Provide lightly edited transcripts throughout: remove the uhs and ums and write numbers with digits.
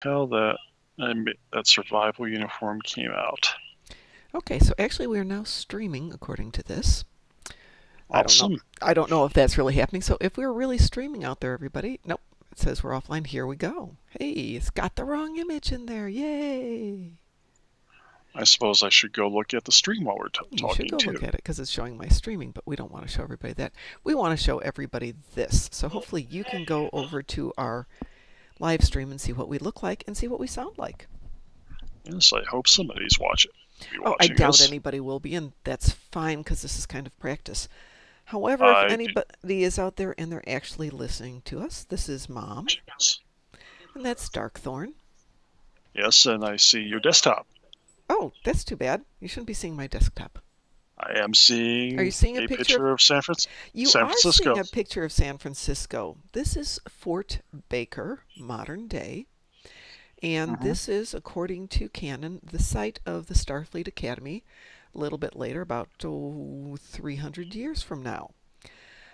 tell that that survival uniform came out. Okay, so actually we are now streaming according to this. I don't know. Awesome. I don't know if that's really happening. So if we're really streaming out there, everybody, nope, it says we're offline. Here we go. Hey, it's got the wrong image in there. Yay! I suppose I should go look at the stream while we're You should talking go look too. at it because it's showing my streaming, but we don't want to show everybody that. We want to show everybody this. So hopefully you can go over to our live stream and see what we look like and see what we sound like. Yes, I hope somebody's be Oh, I watching doubt this. anybody will be, and that's fine because this is kind of practice. However, if I anybody is out there and they're actually listening to us, this is Mom, yes, and that's Darkthorn. yes, and I see your desktop. Oh, that's too bad. You shouldn't be seeing my desktop. I am Are you seeing seeing a a picture of... picture of You San are seeing Francisco. a picture of San Francisco. This is Fort Baker, modern day. And Hmm. this is, according to canon, the site of the Starfleet Academy a little bit later, about 300 years from now.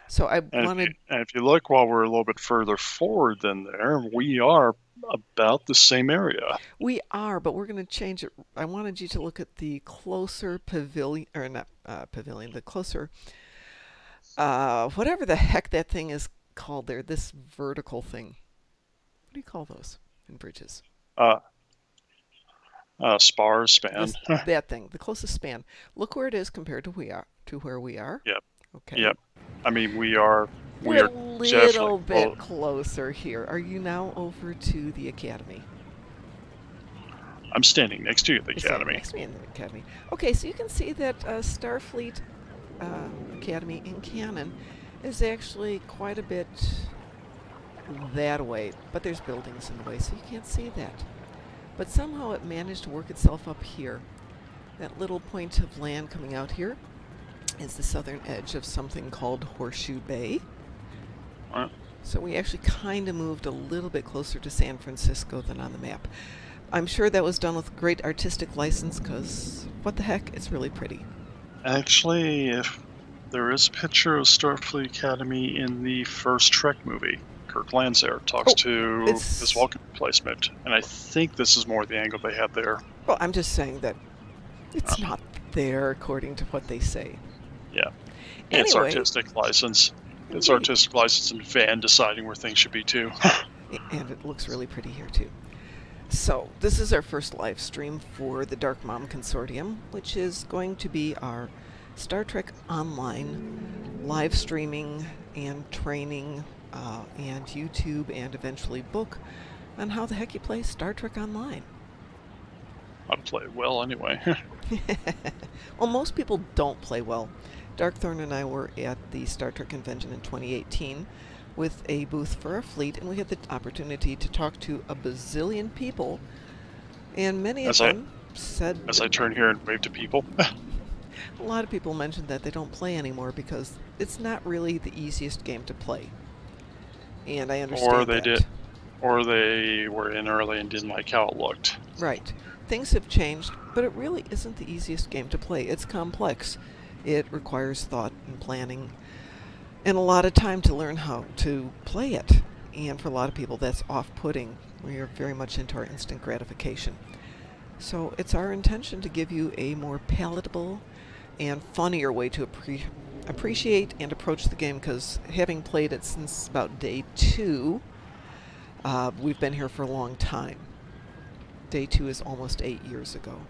So I wanted... And if you look while we're a little bit further forward than there, we are about the same area. We are, but we're going to change it. I wanted you to look at the closer pavilion, or not pavilion, the closer, whatever the heck that thing is called there, this vertical thing. What do you call those in bridges? Uh, spars span. This That thing, the closest span. Look where it is compared to where we are. Yep, Okay. yep. I mean, we We're a are definitely little bit close. closer here. Are you now over to the academy? I'm standing next to the You're standing academy. next to me in the academy. Okay, so you can see that Starfleet Academy in canon is actually quite a bit that way, but there's buildings in the way, so you can't see that. But somehow it managed to work itself up here. That little point of land coming out here is the southern edge of something called Horseshoe Bay. Uh, So we actually kind of moved a little bit closer to San Francisco than on the map. I'm sure that was done with great artistic license because what the heck, it's really pretty. Actually, if there is a picture of Starfleet Academy in the first Trek movie, Kirk lands there, talks Oh, to his it's... welcome replacement, and I think this is more the angle they had there. Well, I'm just saying that Uh, it's not there according to what they say. yeah, it's Anyway, artistic license. It's indeed. artistic license and Van deciding where things should be too. And it looks really pretty here too. So this is our first live stream for the Dark Mom Consortium, which is going to be our Star Trek Online live streaming and training and YouTube and eventually book on how the heck you play Star Trek Online. I'd play it well anyway. Well, most people don't play well. Darkthorn and I were at the Star Trek convention in 2018 with a booth for our fleet, and we had the opportunity to talk to a bazillion people, and many of as I them said as I turn here and wave to people, a lot of people mentioned that they don't play anymore because it's not really the easiest game to play. And I or understand they did, that. or they were in early and didn't like how it looked. Right. Things have changed, but it really isn't the easiest game to play. It's complex. It requires thought and planning and a lot of time to learn how to play it. And for a lot of people, that's off-putting. We are very much into our instant gratification. So it's our intention to give you a more palatable and funnier way to appreciate and approach the game, because having played it since about day 2, we've been here for a long time. Day 2 is almost 8 years ago.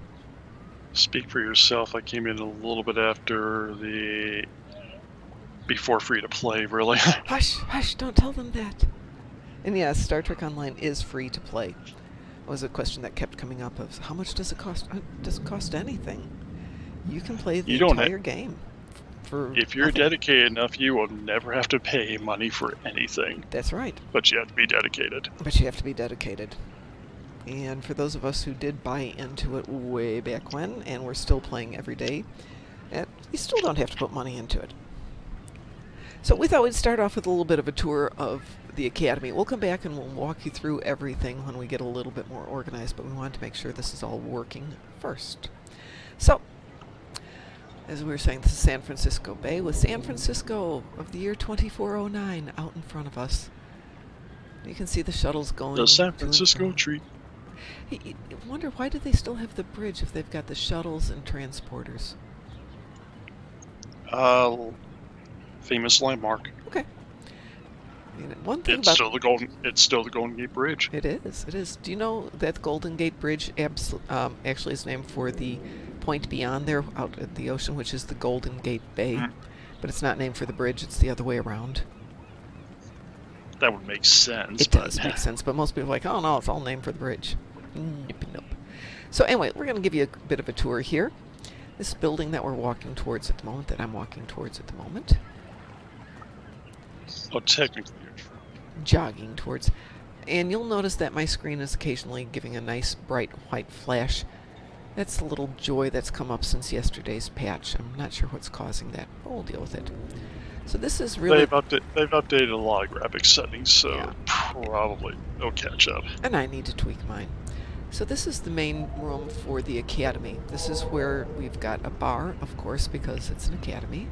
Speak for yourself. I came in a little bit after the before free to play, really. Hush, hush, don't tell them that. And yes, Star Trek Online is free to play. It was a question that kept coming up of how much does it cost? It doesn't cost anything. You can play the You don't. entire game for If you're nothing. dedicated enough, you will never have to pay money for anything. That's right. But you have to be dedicated. But you have to be dedicated. And for those of us who did buy into it way back when, and we're still playing every day, you still don't have to put money into it. So we thought we'd start off with a little bit of a tour of the Academy. We'll come back and we'll walk you through everything when we get a little bit more organized, but we wanted to make sure this is all working first. So, as we were saying, this is San Francisco Bay, with San Francisco of the year 2409 out in front of us. You can see the shuttles going The San to and Francisco fro. treat. Hey, I wonder why do they still have the bridge if they've got the shuttles and transporters? Famous landmark. Okay. I mean, one thing It's about still the Golden. It's still the Golden Gate Bridge. it is. It is. Do you know that the Golden Gate Bridge actually is named for the point beyond there, out at the ocean, which is the Golden Gate Bay, Mhm. but it's not named for the bridge. It's the other way around. That would make sense. It does make sense, but most people are like, oh no, it's all named for the bridge. Nope, nope. So anyway, we're going to give you a bit of a tour here. This building that we're walking towards at the moment, that I'm walking towards at the moment, Oh, technically, you're true. jogging towards, and you'll notice that my screen is occasionally giving a nice bright white flash. That's the little joy that's come up since yesterday's patch. I'm not sure what's causing that, but we'll deal with it. So this is really... They've updated a lot of graphic settings, so Yeah. probably they'll catch up. And I need to tweak mine. So this is the main room for the academy. This is where we've got a bar, of course, because it's an academy.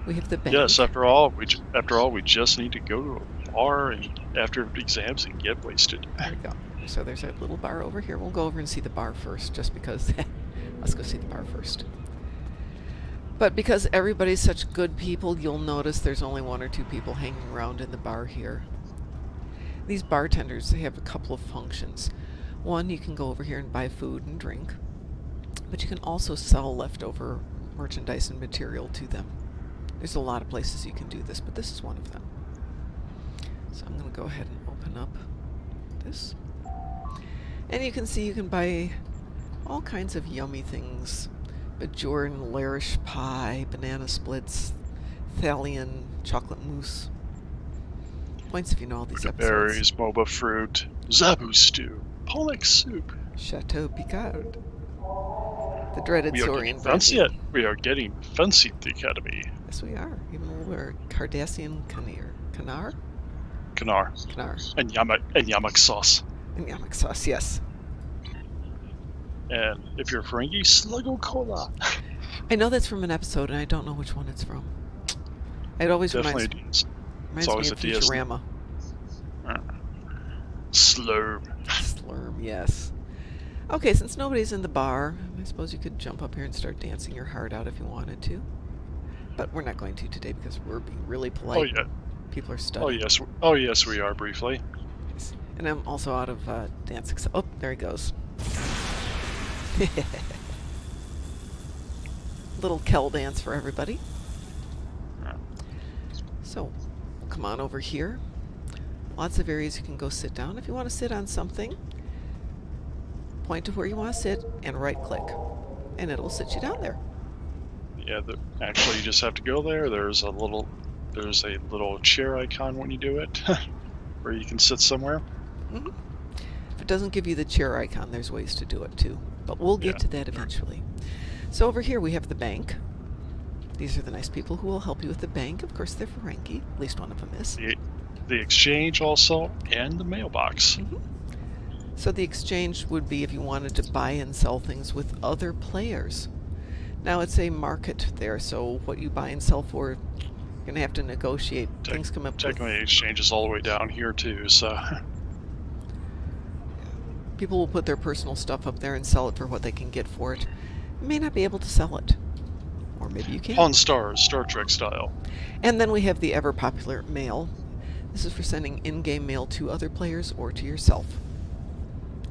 We have the bank. Yes, after all, we just need to go to a bar and after exams and get wasted. There we go. So there's a little bar over here. We'll go over and see the bar first, just because. Let's go see the bar first. But because everybody's such good people, you'll notice there's only one or two people hanging around in the bar here. These bartenders, they have a couple of functions. One, you can go over here and buy food and drink, but you can also sell leftover merchandise and material to them. There's a lot of places you can do this, but this is one of them. So I'm going to go ahead and open up this. And you can see you can buy all kinds of yummy things. Bajoran Larish pie, banana splits, Thalian chocolate mousse. Points if you know all these episodes. Berries, boba fruit, zabu stew, pollock soup. Chateau Picard. The dreaded We are Saurian getting fancy brandy. We are getting fancy at the academy. Yes, we are. Even a little Cardassian Canar? Kanar. And yamak sauce. And yamak sauce, yes. And if you're Ferengi, Sluggo Cola. I know that's from an episode, and I don't know which one it's from. It always Definitely reminds always me of a DS. Futurama. Slurm. Slurm, yes. Okay, since nobody's in the bar, I suppose you could jump up here and start dancing your heart out if you wanted to. But we're not going to today because we're being really polite. Oh yeah. People are studying. Oh yes, we are briefly. Yes. And I'm also out of dancing. Oh, there he goes. Little Kel dance for everybody. So, come on over here. Lots of areas you can go sit down. If you want to sit on something, point to where you want to sit and right click, and it'll sit you down there. Yeah, actually you just have to go there. There's a little chair icon when you do it, where you can sit somewhere. Mm-hmm. If it doesn't give you the chair icon, there's ways to do it too. But we'll get to that eventually. So over here we have the bank. These are the nice people who will help you with the bank. Of course, they're Ferengi. At least one of them is. The exchange also, and the mailbox. Mm-hmm. So the exchange would be if you wanted to buy and sell things with other players. Now it's a market there, so what you buy and sell for, you're going to have to negotiate. Things come up. Technically, exchange is all the way down here too, so. People will put their personal stuff up there and sell it for what they can get for it. You may not be able to sell it. Or maybe you can. Pawn Stars, Star Trek style. And then we have the ever-popular mail. This is for sending in-game mail to other players or to yourself.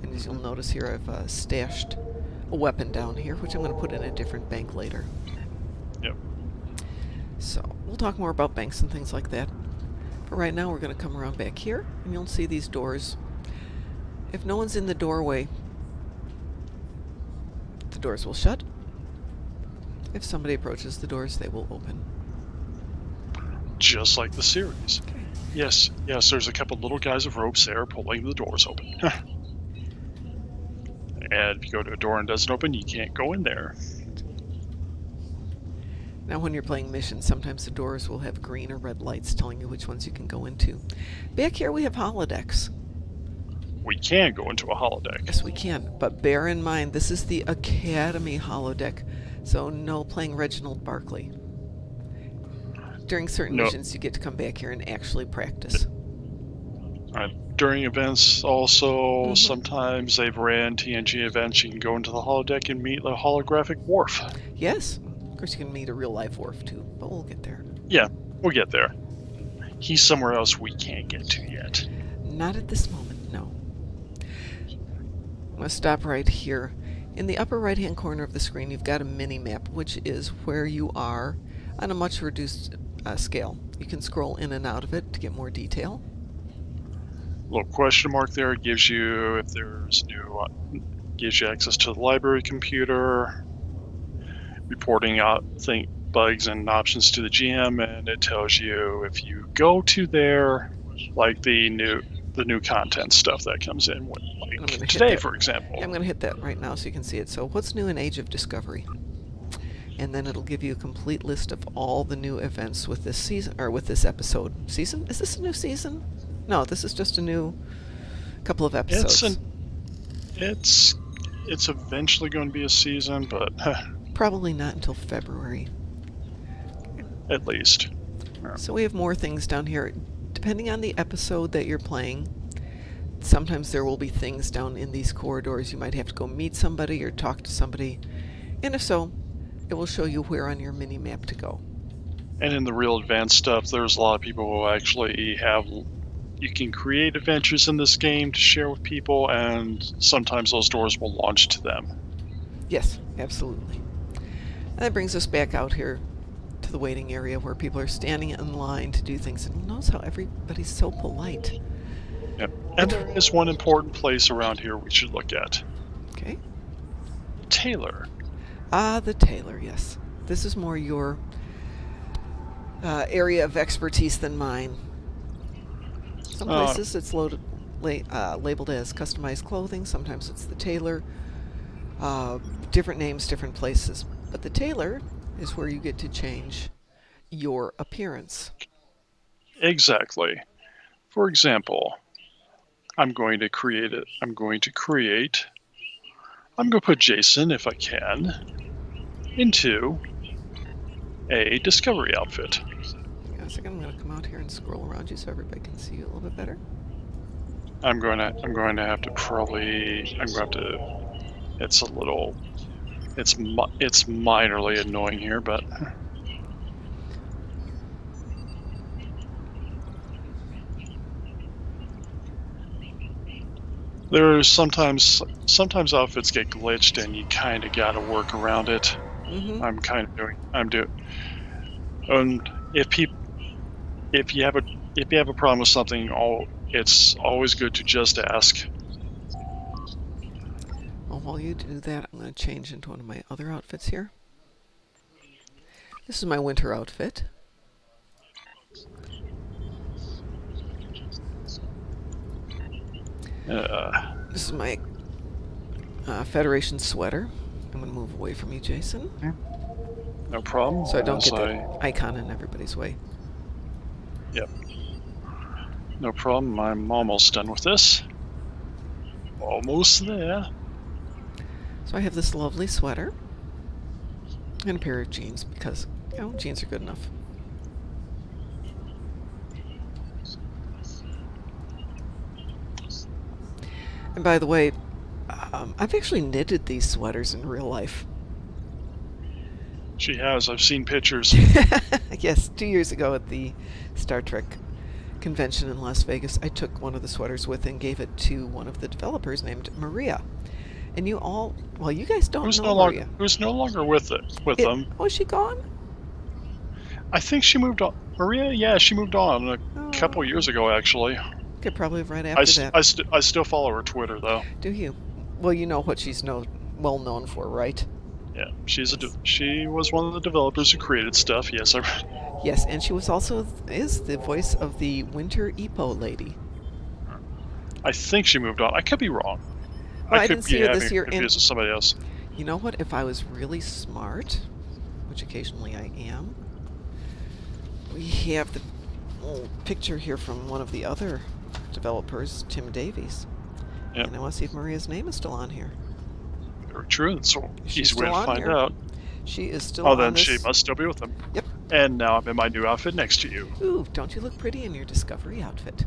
And as you'll notice here, I've stashed a weapon down here, which I'm going to put in a different bank later. Yep. So, we'll talk more about banks and things like that. For right now, we're going to come around back here, and you'll see these doors. If no one's in the doorway, the doors will shut. If somebody approaches the doors, they will open. Just like the series. Okay. Yes, there's a couple little guys with ropes there pulling the doors open. And if you go to a door and it doesn't open, you can't go in there. Now when you're playing missions, sometimes the doors will have green or red lights telling you which ones you can go into. Back here we have holodecks. We can go into a holodeck. Yes, we can, but bear in mind this is the Academy holodeck, so no playing Reginald Barclay. During certain missions, you get to come back here and actually practice. During events, also, Mm-hmm. sometimes they've ran TNG events. You can go into the holodeck and meet the holographic Worf. Yes. Of course, you can meet a real-life Worf, too, but we'll get there. Yeah, we'll get there. He's somewhere else we can't get to yet. Not at this moment, no. I'm going to stop right here. In the upper right-hand corner of the screen, you've got a mini-map, which is where you are on a much reduced scale. You can scroll in and out of it to get more detail. Little question mark there gives you if there's new, gives you access to the library computer, reporting out bugs and options to the GM, and it tells you if you go to there, like the new content stuff that comes in, like today, for example. Yeah, I'm going to hit that right now so you can see it. So, what's new in Age of Discovery? And then it'll give you a complete list of all the new events with this season, or with this episode. Season? Is this a new season? No, this is just a new couple of episodes. It's eventually going to be a season, but probably not until February. At least. Yeah. So we have more things down here. Depending on the episode that you're playing, sometimes there will be things down in these corridors. You might have to go meet somebody or talk to somebody. And if so, it will show you where on your mini-map to go. And in the real advanced stuff, there's a lot of people who actually have... You can create adventures in this game to share with people, and sometimes those doors will launch to them. Yes, absolutely. And that brings us back out here to the waiting area where people are standing in line to do things. And notice how everybody's so polite. Yep. And there is one important place around here we should look at. Okay. Taylor. Ah, the Taylor, yes. This is more your area of expertise than mine. Some places it's labeled as customized clothing. Sometimes it's the tailor. Different names, different places. But the tailor is where you get to change your appearance. Exactly. For example, I'm going to put Jason, if I can, into a Discovery outfit. I'm going to come out here and scroll around you so everybody can see you a little bit better. I'm going to have to probably... It's minorly annoying here, but... There's sometimes outfits get glitched and you kind of got to work around it. Mm-hmm. And if you have a problem with something, it's always good to just ask. Well, while you do that, I'm going to change into one of my other outfits here. This is my winter outfit. This is my Federation sweater. I'm going to move away from you, Jason. No problem. So I don't get that icon in everybody's way. Yep. No problem. I'm almost done with this. Almost there. So I have this lovely sweater and a pair of jeans because, jeans are good enough. And by the way, I've actually knitted these sweaters in real life. She has. I've seen pictures. Yes, 2 years ago at the Star Trek convention in Las Vegas, I took one of the sweaters with and gave it to one of the developers named Maria. And you guys don't know Maria. Who's no longer with them. Oh, is she gone? I think she moved on. Maria, yeah, she moved on a couple years ago, actually. Okay, probably right after that. I still follow her Twitter, though. Do you? Well, you know what she's well known for, right? Yeah, she was one of the developers who created stuff. Yes, Yes, and she was also is the voice of the Winter EPO lady. I think she moved on. I could be wrong. Well, I didn't see her this year. Confused with somebody else. You know what? If I was really smart, which occasionally I am, we have the picture here from one of the other developers, Tim Davies. Yep. And I want to see if Maria's name is still on here. Very true. So easy way to find out. She is still on. Oh, then she must still be with them. Yep. And now I'm in my new outfit next to you. Ooh, don't you look pretty in your Discovery outfit?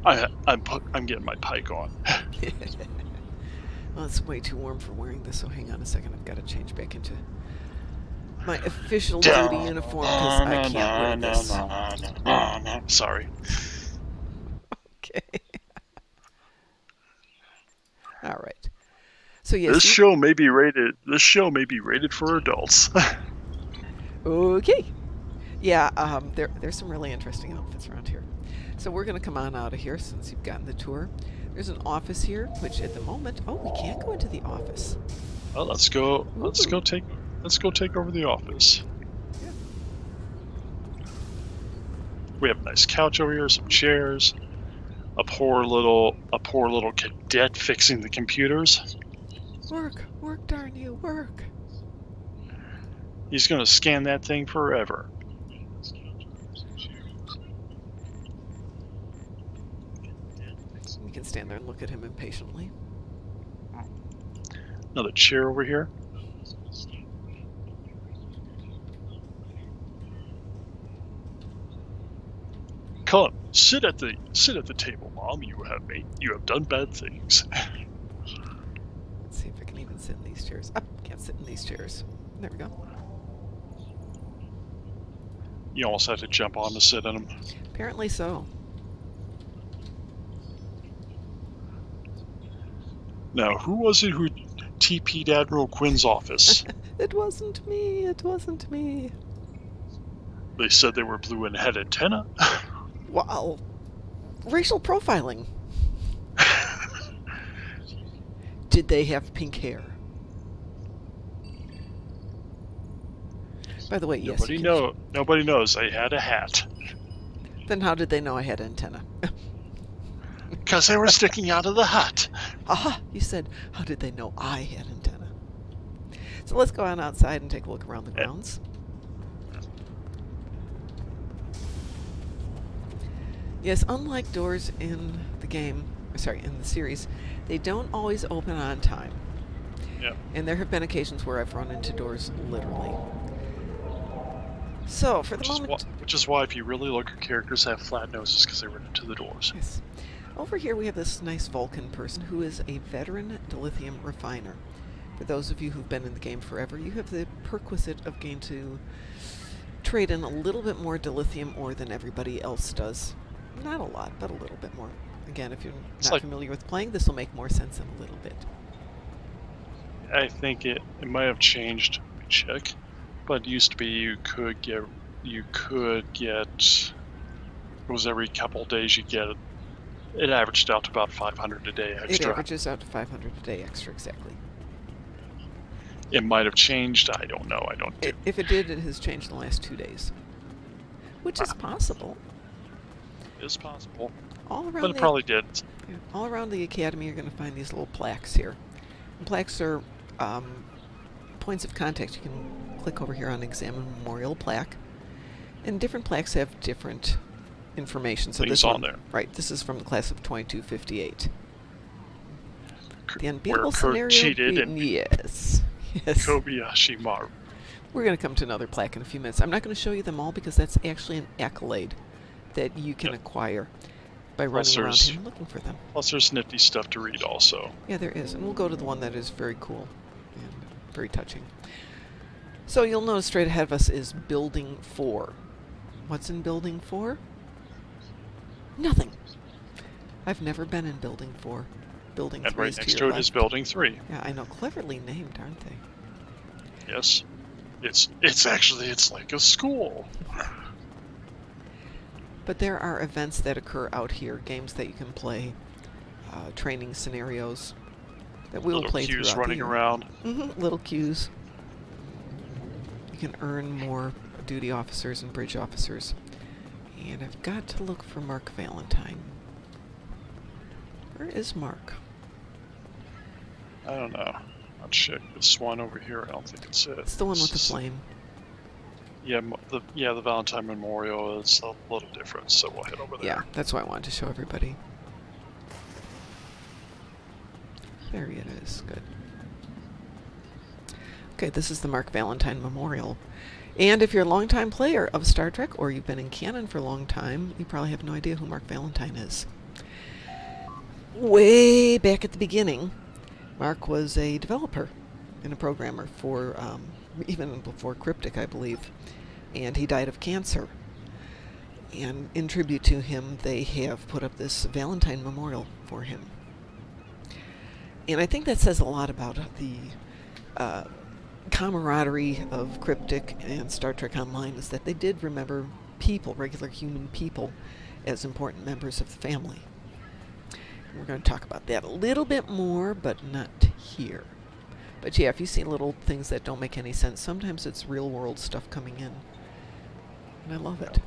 I'm getting my pike on. Well, it's way too warm for wearing this, so hang on a second. I've got to change back into my official duty uniform because I can't wear this. Sorry. Okay. All right. So yes, This show may be rated. This show may be rated for adults. Okay. Yeah, there's some really interesting outfits around here. So we're going to come on out of here since you've gotten the tour. There's an office here, which at the moment, oh, we can't go into the office. Well, let's go. Let's go take over the office. Yeah. We have a nice couch over here, some chairs, a poor little cadet fixing the computers. Work, darn you, work. He's gonna scan that thing forever. You can stand there and look at him impatiently. Another chair over here. Come, sit at the table, Mom. You have done bad things. Let's see if I can even sit in these chairs. Oh, can't sit in these chairs. There we go. You almost had to jump on to sit in them. Apparently so. Now, who was it who TP'd Admiral Quinn's office? It wasn't me. It wasn't me. They said they were blue and had antenna. Wow. Racial profiling. Did they have pink hair? By the way, yes. Nobody knows. I had a hat. Then how did they know I had antenna? Because they were sticking out of the hut. Aha! You said, how did they know I had antenna? So let's go on outside and take a look around the grounds. Yes, unlike doors in the game, in the series, they don't always open on time. Yep. And there have been occasions where I've run into doors literally. So, for the moment... Which is why, if you really look, your characters have flat noses because they run into the doors. Yes. Over here we have this nice Vulcan person who is a veteran dilithium refiner. For those of you who've been in the game forever, you have the perquisite of getting to trade in a little bit more dilithium ore than everybody else does. Not a lot, but a little bit more. Again, if you're not familiar with playing, this will make more sense in a little bit. I think it might have changed. Let me check. But it used to be you could get it was every couple of days you get it. It averaged out to about 500 a day extra. It averages out to 500 a day extra, exactly. It might have changed. I don't know. If it did, it has changed in the last 2 days, which is possible. It is possible. But it probably did. Yeah, all around the academy, you're going to find these little plaques here. And plaques are points of contact. You can click over here on Examine Memorial Plaque, and different plaques have different information. So things on there. Right. This is from the class of 2258. The unbeatable Where Kurt scenario. cheated and yes. Kobayashi Maru. We're going to come to another plaque in a few minutes. I'm not going to show you them all because that's actually an accolade that you can acquire by running around here and looking for them. Plus, there's nifty stuff to read also. Yeah, there is. And we'll go to the one that is very cool and very touching. So you'll notice straight ahead of us is Building 4. What's in Building 4? Nothing. I've never been in Building 4. Building 3 and right is next to to your it left. is Building 3. Yeah, I know. Cleverly named, aren't they? Yes. It's actually like a school. But there are events that occur out here, games that you can play, training scenarios that we will play throughout the year. Little queues running around. Little queues. You can earn more duty officers and bridge officers. And I've got to look for Mark Valentine. Where is Mark? I don't know. I'll check this one over here. I don't think it's it. It's the one with the flame. Yeah, the Valentine Memorial is a little different, so we'll head over there. Yeah, that's why I wanted to show everybody. There it is. Good. Okay, this is the Mark Valentine Memorial. And if you're a longtime player of Star Trek, or you've been in canon for a long time, you probably have no idea who Mark Valentine is. way back at the beginning, Mark was a developer and a programmer for even before Cryptic, I believe, and he died of cancer. And in tribute to him, they have put up this Valentine Memorial for him. And I think that says a lot about the camaraderie of Cryptic and Star Trek Online, is that they did remember people, regular human people, as important members of the family. We're going to talk about that a little bit more, but not here. But yeah, if you see little things that don't make any sense, sometimes it's real world stuff coming in. And I love it.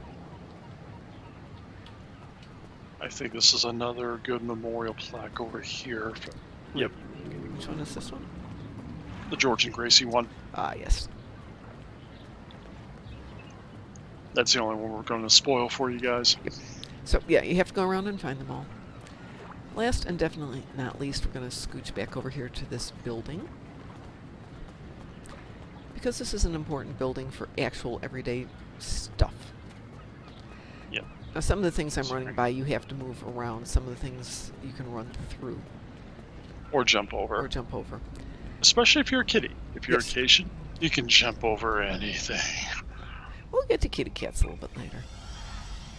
I think this is another good memorial plaque over here. Yep. Which one is this one? The George and Gracie one. Ah, yes. That's the only one we're going to spoil for you guys. Yep. So yeah, you have to go around and find them all. Last and definitely not least, we're going to scooch back over here to this building, because this is an important building for actual everyday stuff. Yep. Now, some of the things I'm running by, you have to move around. Some of the things you can run through. Or jump over. Or jump over. Especially if you're a kitty. If you're Yes. a Cation, you can jump over anything. We'll get to kitty cats a little bit later.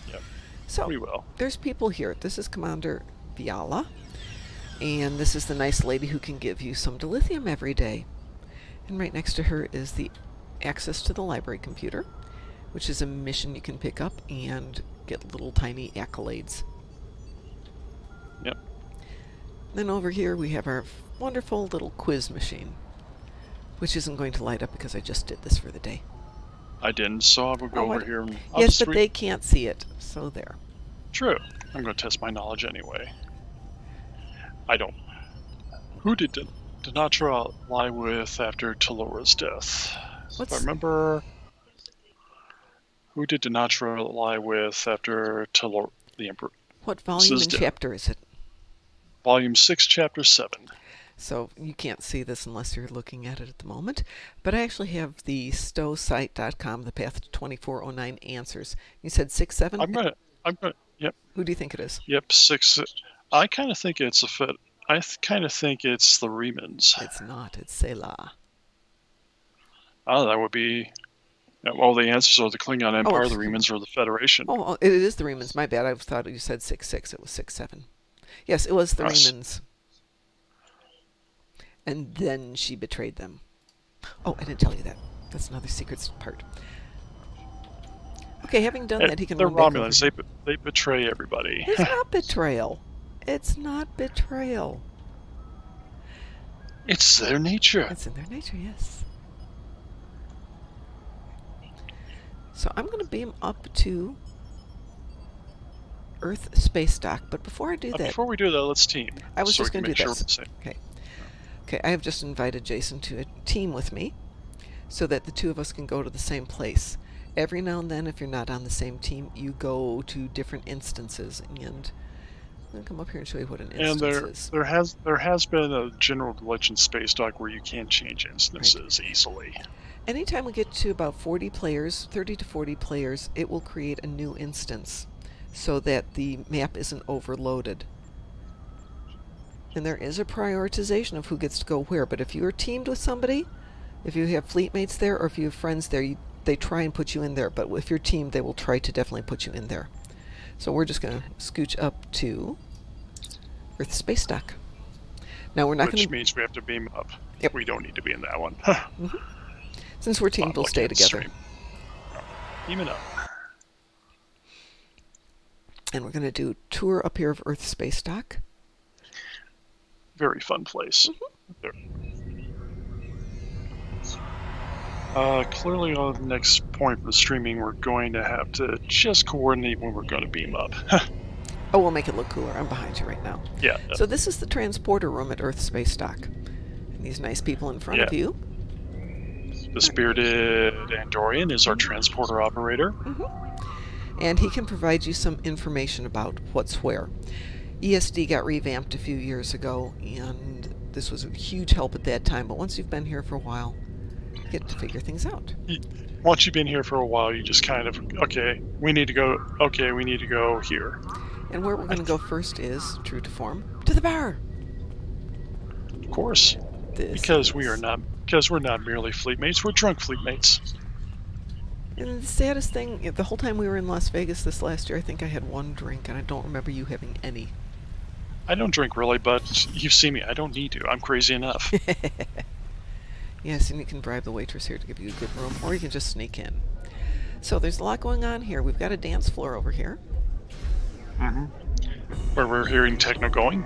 Yep. So, We will. there's people here. This is Commander Viala, and this is the nice lady who can give you some dilithium every day. And right next to her is the access to the library computer, which is a mission you can pick up and get little tiny accolades. Yep. Then over here we have our wonderful little quiz machine, which isn't going to light up because I just did this for the day. I didn't, so I will go over here. And I'll Yes, just but they can't see it, so there. True. I'm going to test my knowledge anyway. I don't. Who did Dinatra lie with after Talora's death? If I remember, who did Dinatra lie with after Talora, the Emperor? What volume and chapter is it? Volume 6, Chapter 7. So you can't see this unless you're looking at it at the moment. But I actually have the stowsite.com, the Path to 2409 answers. You said 6, 7? I'm gonna, yep. Who do you think it is? Yep, 6. I kind of think it's kind of think it's the Remans. It's not. It's Selah. Oh, that would be. Well, the answers are the Klingon Empire, the Remans, or the Federation. Oh, it is the Remans. My bad. I thought you said 6, 6. It was 6, 7. Yes, it was the Remans. And then she betrayed them. Oh, I didn't tell you that. That's another secret part. Okay, having done that, he can run back over. They're Romulans. They betray everybody. It's not betrayal. It's not betrayal. It's their nature. It's in their nature, yes. So I'm going to beam up to Earth Space Dock, but before I do that... Before we do that, let's team. I was just going to do that. Sure. Okay, I have just invited Jason to a team with me so that the two of us can go to the same place. Every now and then, if you're not on the same team, you go to different instances, and I'm going to come up here and show you what an instance is. There has been a general glitch in Space Dock where you can't change instances easily. Anytime we get to about 40 players, 30 to 40 players, it will create a new instance so that the map isn't overloaded. And there is a prioritization of who gets to go where, but if you are teamed with somebody, if you have fleet mates there, or if you have friends there, they try and put you in there, but if you're teamed, they will try to definitely put you in there. So we're just going to scooch up to Earth Space Dock. Now we're not going to... Which means we have to beam up. Yep. We don't need to be in that one. Since we're teamed, we'll stay together. Beaming up. And we're going to do a tour up here of Earth Space Dock. Very fun place. Clearly on the next point of the streaming, we're going to have to just coordinate when we're going to beam up. Oh, we'll make it look cooler. I'm behind you right now. Yeah. So this is the transporter room at Earth Space Dock. And these nice people in front of you. The spirited Andorian is our transporter operator. And he can provide you some information about what's where. ESD got revamped a few years ago, and this was a huge help at that time, but once you've been here for a while, you get to figure things out. Once you've been here for a while, you just kind of, okay, we need to go here. And where we're going to go first is, true to form, To the bar! Of course. Because we're not merely fleet mates, we're drunk fleet mates. And the saddest thing, the whole time we were in Las Vegas this last year, I think I had one drink, and I don't remember you having any. I don't drink really, but you see me. I don't need to. I'm crazy enough. Yes, and you can bribe the waitress here to give you a good room, or you can just sneak in. So there's a lot going on here. We've got a dance floor over here. Mm-hmm. Where we're hearing techno going.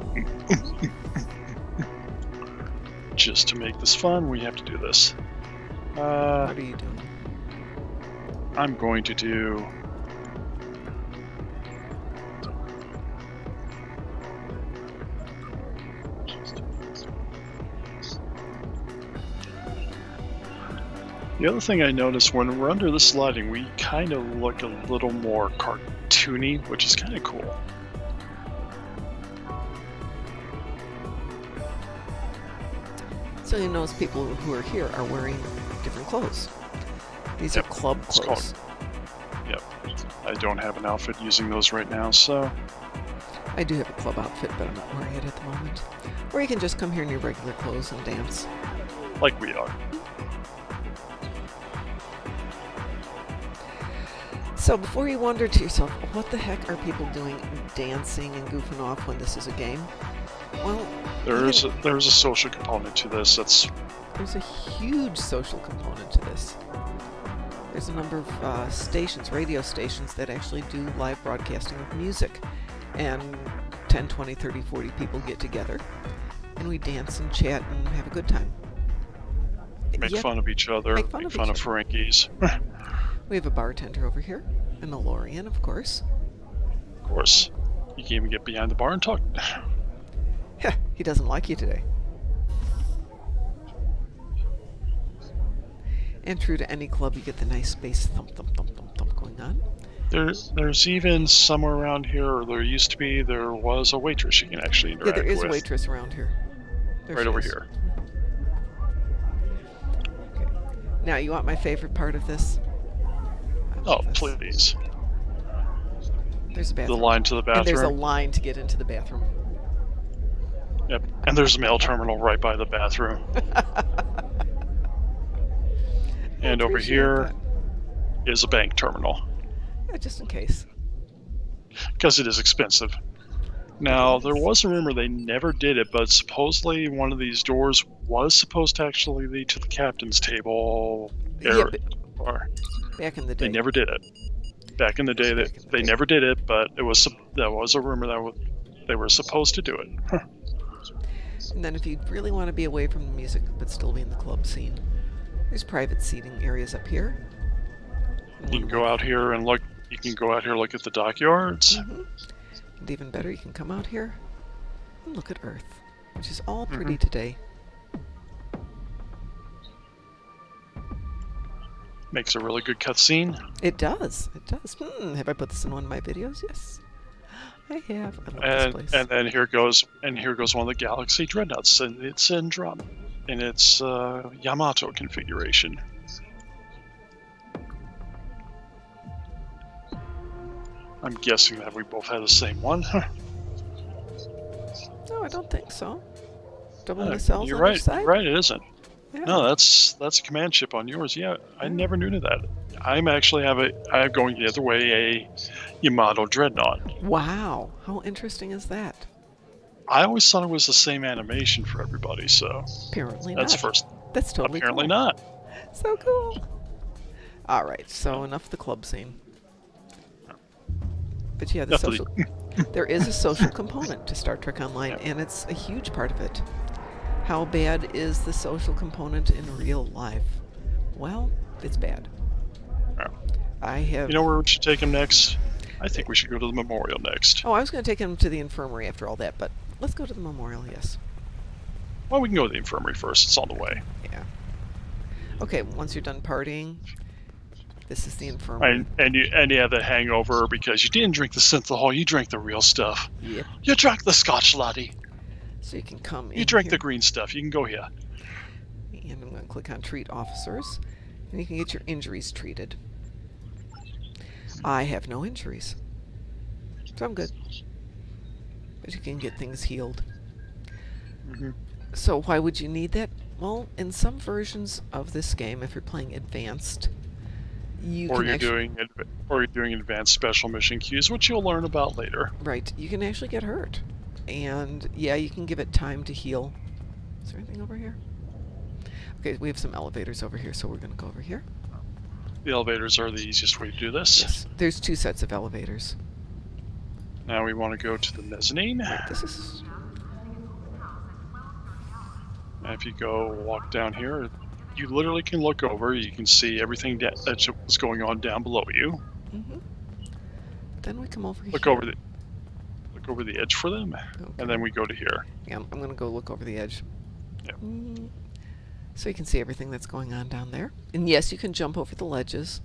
Just to make this fun, we have to do this. What are you doing? I'm going to do... The other thing I noticed, when we're under this lighting, we kind of look a little more cartoony, which is kind of cool. So you notice people who are here are wearing different clothes. These are club clothes. Yep. I don't have an outfit using those right now, so... I do have a club outfit, but I'm not wearing it at the moment. Or you can just come here in your regular clothes and dance. Like we are. So before you wonder to yourself, what the heck are people doing dancing and goofing off when this is a game? Well, there's a social component to this. There's a huge social component to this. There's a number of stations, radio stations, that actually do live broadcasting of music. And 10, 20, 30, 40 people get together. And we dance and chat and have a good time. Make fun of each other. Make fun of Frankies. We have a bartender over here. And the Lorian, of course. Of course. You can even get behind the bar and talk. He doesn't like you today. And true to any club, you get the nice bass thump, thump, thump, thump, thump going on. There's even somewhere around here, or there was a waitress you can actually interact with. Yeah, there is a waitress around here. Right over here. Okay. Now, you want my favorite part of this? Oh, please. There's a bathroom. The line to the bathroom. And there's a line to get into the bathroom. Yep, and there's a mail terminal right by the bathroom. And over here is a bank terminal. Yeah, just in case. Because it is expensive. Now, there was a rumor they never did it, but supposedly one of these doors was supposed to actually lead to the captain's table. Back in the day. They never did it. Back in the day, they never did it, but that was a rumor that they were supposed to do it. And then if you really want to be away from the music but still be in the club scene, there's private seating areas up here. You can go out here and look. You can go out here and look at the dockyards. Mm-hmm. And even better, you can come out here and look at Earth, which is all pretty today. Makes a really good cutscene. It does. It does. Have I put this in one of my videos? Yes, I have. I love this place. And then here goes one of the Galaxy Dreadnoughts, and it's in its Yamato configuration. I'm guessing that we both had the same one. No, I don't think so. Double nacelles you're on right. each side? You're right, it isn't. Yeah. No, that's a command ship on yours. Yeah, I never knew that. I'm going the other way, a Yamato Dreadnought. Wow, how interesting is that? I always thought it was the same animation for everybody, so apparently that's not. first. That's totally apparently cool. not. So cool. All right, so enough of the club scene. But yeah, there is a social component to Star Trek Online, and it's a huge part of it. How bad is the social component in real life? Well, it's bad. I have... You know where we should take him next? I think we should go to the memorial next. Oh, I was going to take him to the infirmary after all that, but let's go to the memorial, yes. Well, we can go to the infirmary first. It's on the way. Yeah. Okay, once you're done partying, this is the infirmary. And you have the hangover because you didn't drink the synthahol, you drank the real stuff. Yep. You drank the Scotch latte. So you can come in. You drank here. the green stuff. You can go here. And I'm going to click on treat officers, and you can get your injuries treated. I have no injuries, so I'm good. But you can get things healed. Mm-hmm. So why would you need that? Well, in some versions of this game, if you're playing advanced, you Or can you're actually... doing advanced special mission queues, which you'll learn about later. Right, you can actually get hurt. And yeah, you can give it time to heal. Is there anything over here? Okay, we have some elevators over here, so we're going to go over here. The elevators are the easiest way to do this. Yes, there's 2 sets of elevators. Now we want to go to the mezzanine. Right, this is... And if you go walk down here, you literally can look over. You can see everything that's going on down below you. Mm-hmm. Then we come over here. Look over the edge for them, Okay. and then we go to here. Yeah, I'm going to go look over the edge. Yep. So you can see everything that's going on down there. And yes, you can jump over the ledges.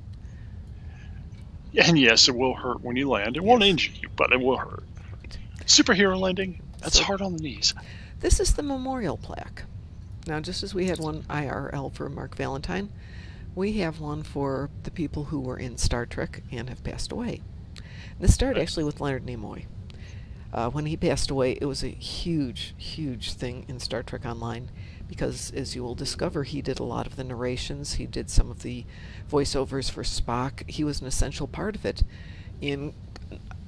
And yes, it will hurt when you land. It won't injure you, but it will hurt. Right. Superhero landing, that's So- hard on the knees. This is the memorial plaque. Now, just as we had one IRL for Mark Valentine, we have one for the people who were in Star Trek and have passed away. And this started actually with Leonard Nimoy. When he passed away, it was a huge, huge thing in Star Trek Online because, as you will discover, he did a lot of the narrations. He did some of the voiceovers for Spock. He was an essential part of it in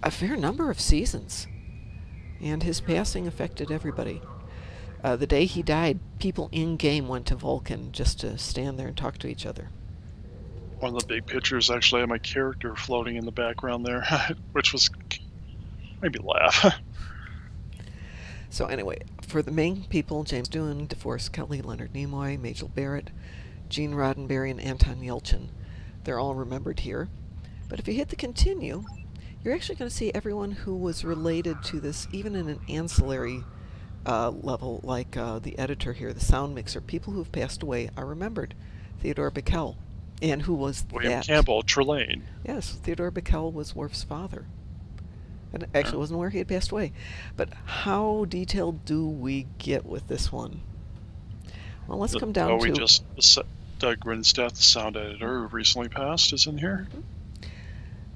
a fair number of seasons. And his passing affected everybody. The day he died, people in-game went to Vulcan just to stand there and talk to each other. One of the big pictures actually had my character floating in the background there, which was made me laugh. So anyway, for the main people, James Doohan, DeForest Kelley, Leonard Nimoy, Majel Barrett, Gene Roddenberry, and Anton Yelchin, they're all remembered here. But if you hit the continue, you're actually going to see everyone who was related to this, even in an ancillary level, like the editor here, the sound mixer. People who've passed away are remembered. Theodore Bickel, and who was William Campbell, Trelane. Yes, Theodore Bickel was Worf's father. And actually wasn't where he had passed away. But how detailed do we get with this one? Well, let's come down to... Doug Grinstead, the sound editor who recently passed, is in here.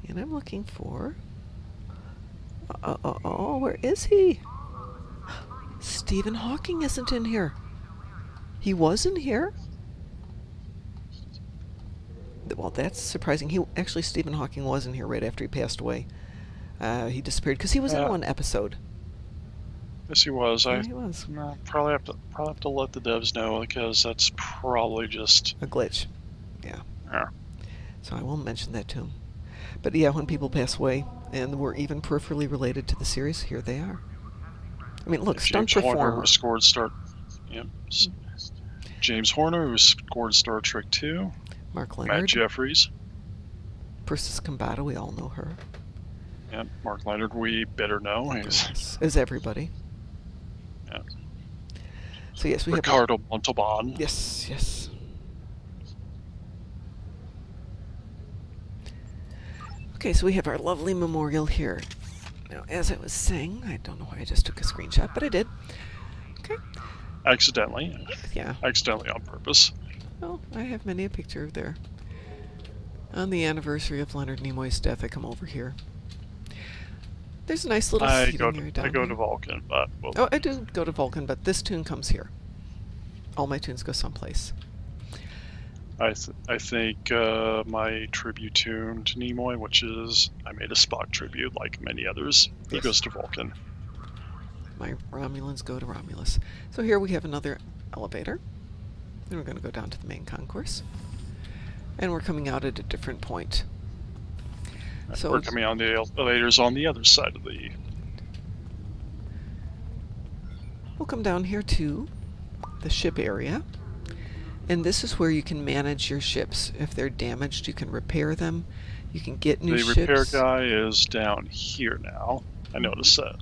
And I'm looking for... where is he? Stephen Hawking isn't in here. He was in here? Well, that's surprising. Actually, Stephen Hawking was in here right after he passed away. He disappeared because he was in one episode. Yes, he was. Yeah, he was. Probably have to let the devs know because that's probably just a glitch. Yeah. Yeah. So I won't mention that to him. But yeah, when people pass away and were even peripherally related to the series, here they are. I mean, look, stunt performer. James Horner, who scored Star Trek 2. Mark Leonard. Matt Jeffries. Persis Kambata, we all know her. Yeah, Mark Leonard, we better know. Yes, as everybody. Yeah. So yes, we Ricardo have... Montalban. Yes, yes. Okay, so we have our lovely memorial here. Now, as I was saying, I don't know why I just took a screenshot, but I did. Okay. Accidentally. Yeah. Accidentally on purpose. Well, I have many a picture there. On the anniversary of Leonard Nimoy's death, I come over here. There's a nice little seating area down here. I go to Vulcan, but... Oh, I do go to Vulcan, but this tune comes here. All my tunes go someplace. I think my tribute tune to Nimoy, which is I made a Spock tribute like many others, he goes to Vulcan. My Romulans go to Romulus. So here we have another elevator. And we're going to go down to the main concourse. And we're coming out at a different point. So we're coming on the elevators on the other side of the... We'll come down here to the ship area. And this is where you can manage your ships. If they're damaged, you can repair them. You can get new ships. The repair guy is down here now. I noticed that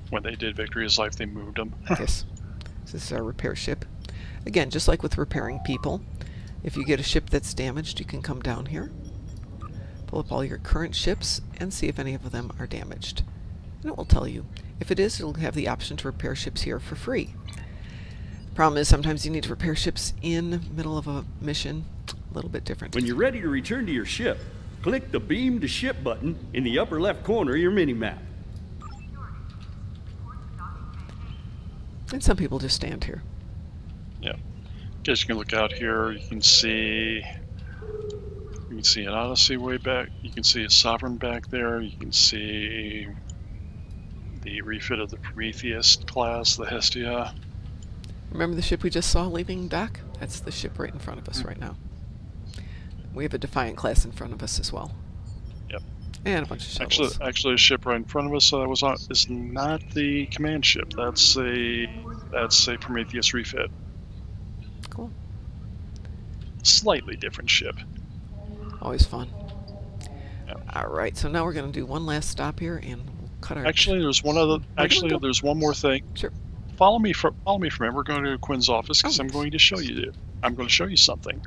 when they did Victory is Life, they moved him. Yes. This is our repair ship. Again, just like with repairing people, if you get a ship that's damaged, you can come down here, pull up all your current ships, and see if any of them are damaged. And it will tell you. If it is, it'll have the option to repair ships here for free. Problem is, sometimes you need to repair ships in the middle of a mission. A little bit different. When you're ready to return to your ship, click the Beam to Ship button in the upper left corner of your mini-map. And some people just stand here. Yeah. Guess you can look out here. You can see an Odyssey way back. You can see a Sovereign back there. You can see the refit of the Prometheus class, the Hestia. Remember the ship we just saw leaving dock? That's the ship right in front of us right now. We have a Defiant class in front of us as well. Yep. And a bunch of shuttles. Actually, a ship right in front of us is not the command ship. That's a Prometheus refit. Cool. Slightly different ship. Always fun. Yep. All right, so now we're going to do one last stop here, and we'll cut our. Actually, there's one other. Actually, there's one more thing. Sure. Follow me from it. We're going to Quinn's office because Oh, I'm nice. going to show you. I'm going to show you something.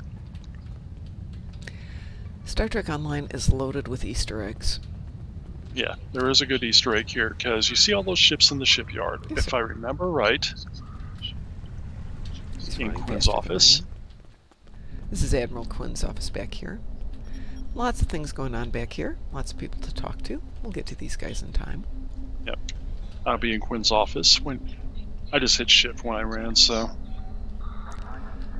Star Trek Online is loaded with Easter eggs. Yeah, there is a good Easter egg here because you see all those ships in the shipyard. Yes, If sir. I remember right, He's in running Quinn's faster than I office. am. This is Admiral Quinn's office back here. Lots of things going on back here. Lots of people to talk to. We'll get to these guys in time. Yep, I'll be in Quinn's office when I just hit ship when I ran. So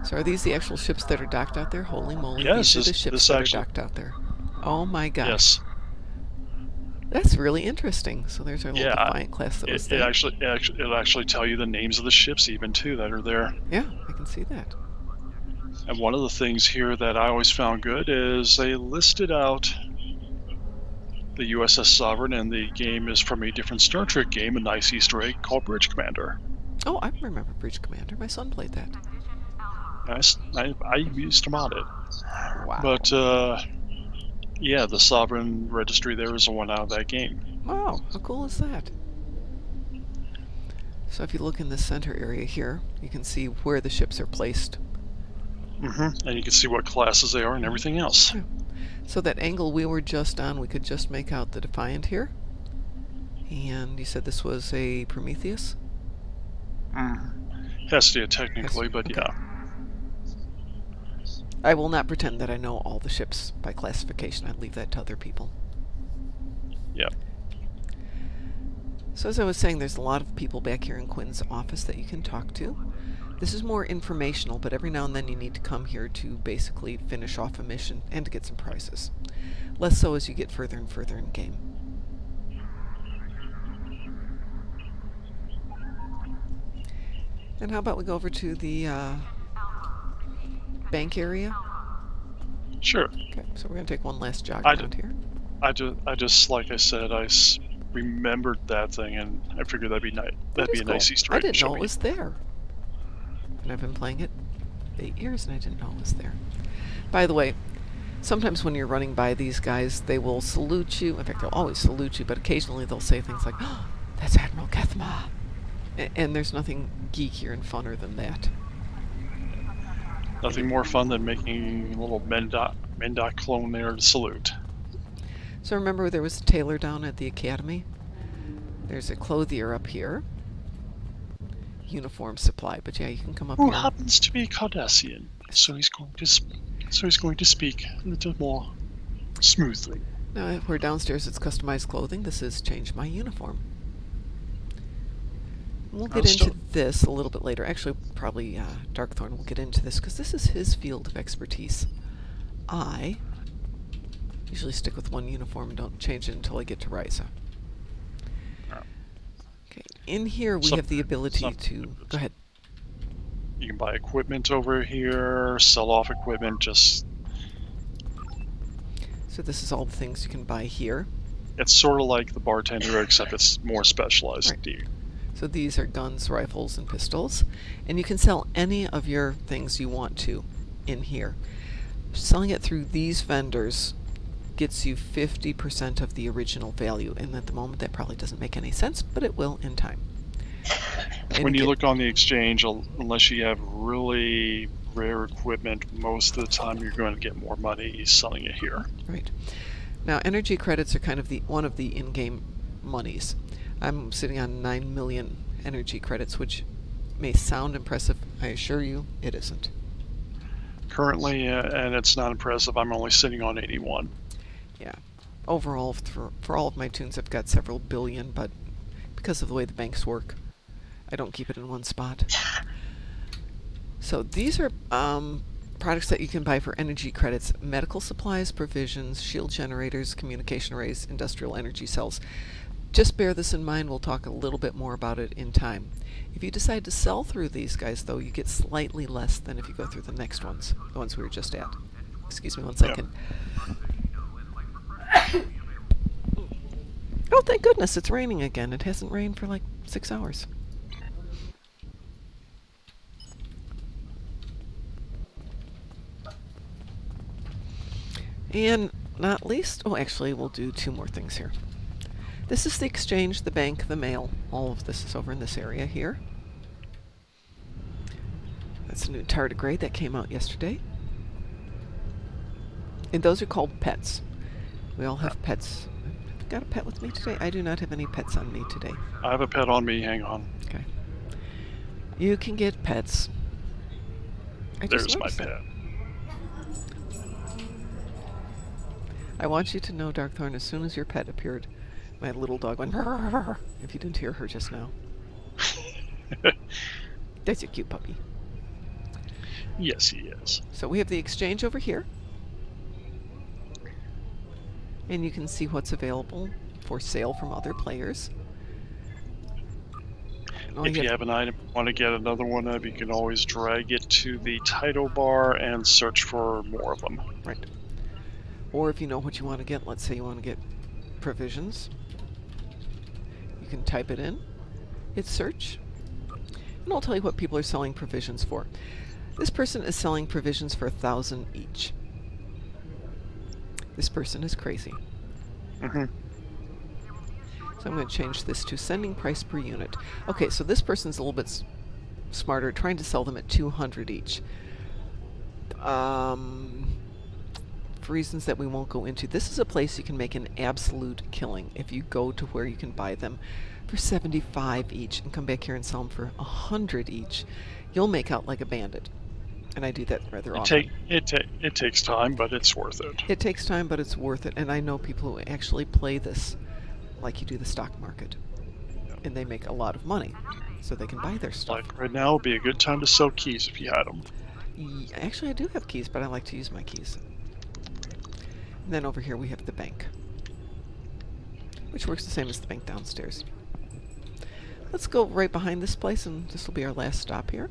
So are these the actual ships that are docked out there? Holy moly, Yes, these are the this ships that actually- are docked out there. Oh my gosh. yes, That's really interesting. So there's our little Yeah, Defiant class that was it there. it'll actually tell you the names of the ships even too that are there. Yeah, I can see that. And one of the things here that I always found good is they listed out the USS Sovereign, and the game is from a different Star Trek game, a nice Easter egg called Bridge Commander. Oh, I remember Bridge Commander. My son played that. I used to mod it. Wow. But, yeah, the Sovereign registry there is the one out of that game. Wow, how cool is that? So if you look in the center area here, you can see where the ships are placed. And you can see what classes they are and everything else. Yeah. So that angle we were just on, we could just make out the Defiant here. And you said this was a Prometheus? Hestia, technically, but Okay. yeah. I will not pretend that I know all the ships by classification. I'd leave that to other people. Yeah. So as I was saying, there's a lot of people back here in Quinn's office that you can talk to. This is more informational, but every now and then you need to come here to basically finish off a mission and to get some prizes. Less so as you get further and further in game. And how about we go over to the bank area? Sure. Okay, so we're going to take one last jog I around here. I just like I said, remembered that thing, and I figured that'd be nice. That'd be a nice Easter egg. I didn't to show know it me. was there. And I've been playing it 8 years, and I didn't know it was there. By the way, sometimes when you're running by these guys, they will salute you. In fact, they'll always salute you, but occasionally they'll say things like, "Oh, that's Admiral Kethma." And there's nothing geekier and funner than that. Nothing more fun than making a little Mendoc clone there to salute. So remember there was a tailor down at the academy? There's a clothier up here. Uniform supply, but yeah, you can come up Who here. happens to be Cardassian, so he's going to speak a little more smoothly. Now, we're downstairs, it's customized clothing. This is change my uniform. We'll get into this a little bit later. Actually, probably Darkthorn will get into this because this is his field of expertise. I usually stick with one uniform and don't change it until I get to Ryza. Okay, in here we have the ability to... Go ahead. You can buy equipment over here, sell off equipment, just... So this is all the things you can buy here. It's sort of like the bartender, except it's more specialized. Right. So these are guns, rifles, and pistols. And you can sell any of your things you want to in here. Selling it through these vendors gets you 50% of the original value. And at the moment, that probably doesn't make any sense, but it will in time. And When you look on the exchange, unless you have really rare equipment, most of the time you're going to get more money selling it here. Right. Now, energy credits are kind of one of the in-game monies. I'm sitting on 9 million energy credits, which may sound impressive. I assure you, it isn't. Currently, and it's not impressive, I'm only sitting on 81. Yeah. Overall, for all of my tunes, I've got several billion, but because of the way the banks work, I don't keep it in one spot. So these are products that you can buy for energy credits: medical supplies, provisions, shield generators, communication arrays, industrial energy cells. Just bear this in mind. We'll talk a little bit more about it in time. If you decide to sell through these guys, though, you get slightly less than if you go through the next ones, the ones we were just at. Excuse me one second. Yep. Oh, thank goodness, it's raining again. It hasn't rained for like 6 hours. And not least, oh, actually, we'll do 2 more things here. This is the exchange, the bank, the mail. All of this is over in this area here. That's a new tardigrade that came out yesterday. And those are called pets. We all have pets. I've got a pet with me today. I do not have any pets on me today. I have a pet on me. Hang on. Okay. You can get pets. There's my pet. I want you to know, Darkthorn, as soon as your pet appeared, my little dog went, if you didn't hear her just now. That's a cute puppy. Yes, he is. So we have the exchange over here. And you can see what's available for sale from other players. If you have an item you want to get another one of, you can always drag it to the title bar and search for more of them. Right. Or if you know what you want to get, let's say you want to get provisions, you can type it in, hit search, and I'll tell you what people are selling provisions for. This person is selling provisions for 1,000 each. This person is crazy. Mm-hmm. So I'm going to change this to sending price per unit. Okay, so this person's a little bit smarter, trying to sell them at 200 each. For reasons that we won't go into, this is a place you can make an absolute killing if you go to where you can buy them for 75 each and come back here and sell them for 100 each. You'll make out like a bandit. And I do that rather often. It takes time, but it's worth it. It takes time, but it's worth it. And I know people who actually play this like you do the stock market. And they make a lot of money, so they can buy their stuff. Like right now would be a good time to sell keys if you had them. Actually, I do have keys, but I like to use my keys. And then over here we have the bank, which works the same as the bank downstairs. Let's go right behind this place, and this will be our last stop here.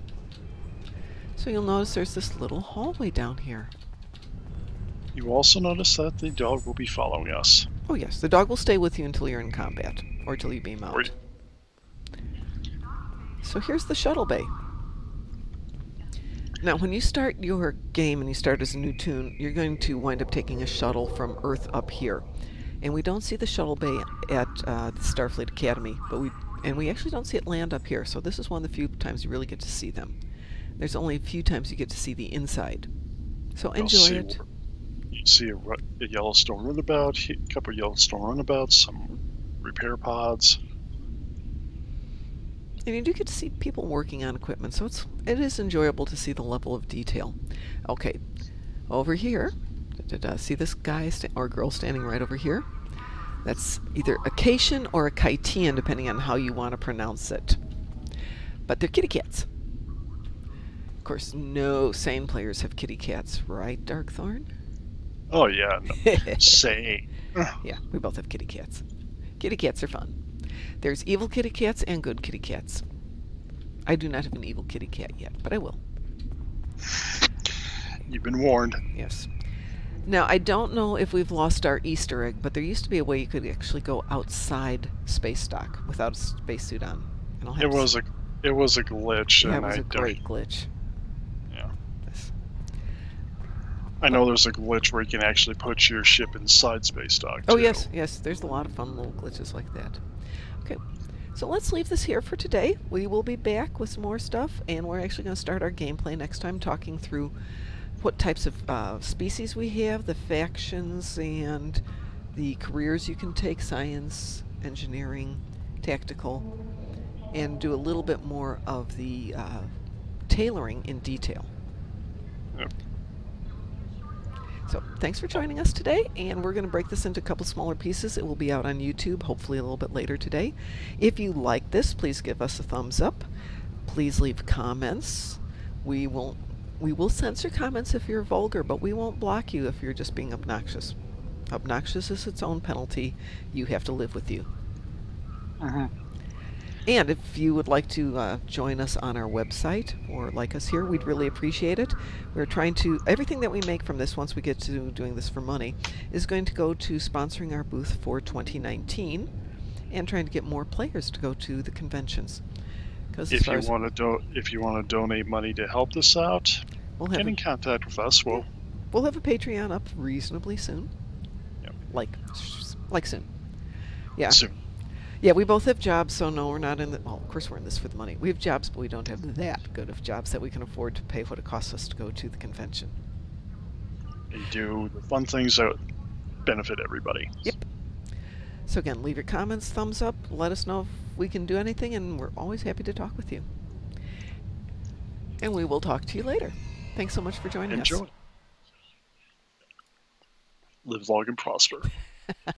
So you'll notice there's this little hallway down here. You also notice that the dog will be following us. Oh yes, the dog will stay with you until you're in combat, or till you beam out. So here's the shuttle bay. Now when you start your game and you start as a new toon, you're going to wind up taking a shuttle from Earth up here. And we don't see the shuttle bay at the Starfleet Academy, but we actually don't see it land up here, so this is one of the few times you really get to see them. There's only a few times you get to see the inside. So enjoy it. You see a Yellowstone runabout, a couple of Yellowstone runabouts, some repair pods. And you do get to see people working on equipment, so it is enjoyable to see the level of detail. Okay, over here, see this guy or girl standing right over here? That's either a Cation or a Kaitian, depending on how you want to pronounce it. But they're kitty cats. Of course, no sane players have kitty cats, right, Darkthorn? Oh yeah, no. Sane. Yeah, we both have kitty cats. Kitty cats are fun. There's evil kitty cats and good kitty cats. I do not have an evil kitty cat yet, but I will. You've been warned. Yes. Now, I don't know if we've lost our Easter egg, but there used to be a way you could actually go outside space dock without a spacesuit on. And it was a glitch. Yeah, and it was a great glitch. Yeah. Yes. I know there's a glitch where you can actually put your ship inside space dock. Oh yes, yes. There's a lot of fun little glitches like that. Okay, so let's leave this here for today. We will be back with some more stuff, and we're actually going to start our gameplay next time, talking through what types of species we have, the factions, and the careers you can take: science, engineering, tactical, and do a little bit more of the tailoring in detail. Yep. So thanks for joining us today. And we're going to break this into a couple smaller pieces. It will be out on YouTube, hopefully a little bit later today. If you like this, please give us a thumbs up. Please leave comments. We will censor comments if you're vulgar, but we won't block you if you're just being obnoxious. Obnoxious is its own penalty. You have to live with you. And if you would like to join us on our website or like us here, we'd really appreciate it. We're trying to, everything that we make from this, once we get to doing this for money, is going to go to sponsoring our booth for 2019 and trying to get more players to go to the conventions. If you want to donate money to help this out, get in contact with us. We'll have a Patreon up reasonably soon. Yep. Like soon. Yeah. Soon. Yeah, we both have jobs, so no, we're not in the... Well, of course we're in this for the money. We have jobs, but we don't have that good of jobs that we can afford to pay what it costs us to go to the convention. You do the fun things that benefit everybody. Yep. So again, leave your comments, thumbs up, let us know if we can do anything, and we're always happy to talk with you. And we will talk to you later. Thanks so much for joining us. Enjoy. Live long and prosper.